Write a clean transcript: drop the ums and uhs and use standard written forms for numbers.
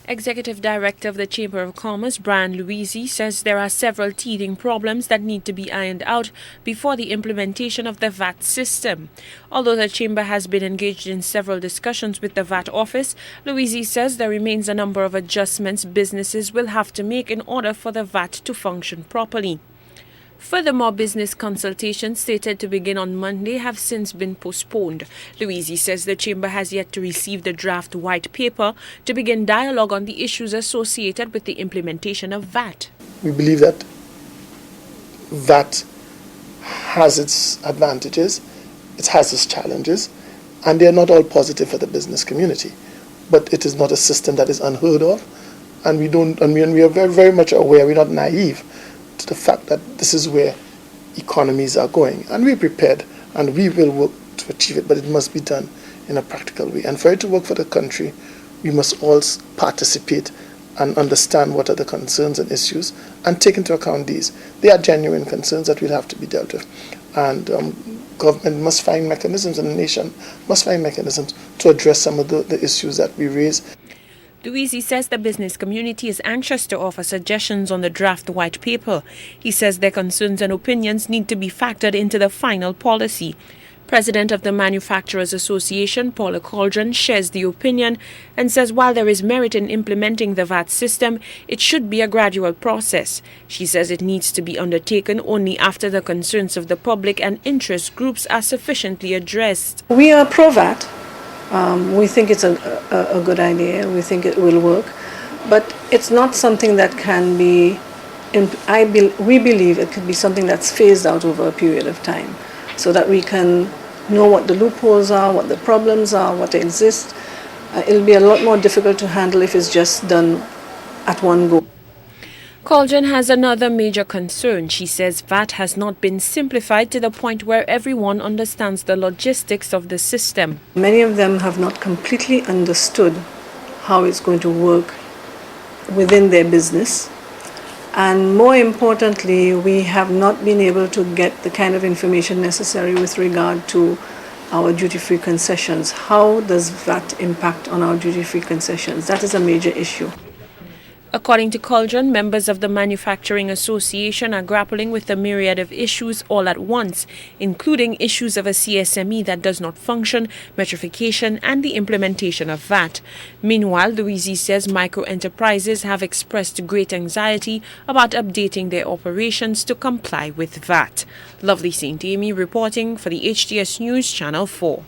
Executive Director of the Chamber of Commerce, Brian Louisi, says there are several teething problems that need to be ironed out before the implementation of the VAT system. Although the Chamber has been engaged in several discussions with the VAT office, Louisi says there remains a number of adjustments businesses will have to make in order for the VAT to function properly. Furthermore, business consultations slated to begin on Monday have since been postponed. Louisi says the Chamber has yet to receive the draft white paper to begin dialogue on the issues associated with the implementation of VAT. We believe that VAT has its advantages, it has its challenges, and they are not all positive for the business community. But it is not a system that is unheard of, and we are very, very much aware, we're not naive to the fact that this is where economies are going, and we're prepared and we will work to achieve it, but it must be done in a practical way. And for it to work for the country, we must all participate and understand what are the concerns and issues and take into account these. They are genuine concerns that will have to be dealt with, and government must find mechanisms, and the nation must find mechanisms to address some of the issues that we raise. Louisi says the business community is anxious to offer suggestions on the draft white paper. He says their concerns and opinions need to be factored into the final policy. President of the Manufacturers Association, Paula Cauldron, shares the opinion and says while there is merit in implementing the VAT system, it should be a gradual process. She says it needs to be undertaken only after the concerns of the public and interest groups are sufficiently addressed. We are pro-VAT. We think it's a good idea. We think it will work, but it's not something that can be. We believe it could be something that's phased out over a period of time, so that we can know what the loopholes are, what the problems are, what exist. It'll be a lot more difficult to handle if it's just done at one go. Cauldron has another major concern. She says VAT has not been simplified to the point where everyone understands the logistics of the system. Many of them have not completely understood how it's going to work within their business. And more importantly, we have not been able to get the kind of information necessary with regard to our duty-free concessions. How does VAT impact on our duty-free concessions? That is a major issue. According to Cauldron, members of the Manufacturing Association are grappling with a myriad of issues all at once, including issues of a CSME that does not function, metrification, and the implementation of VAT. Meanwhile, Louisi says micro-enterprises have expressed great anxiety about updating their operations to comply with VAT. Lovely St. Amy reporting for the HTS News Channel 4.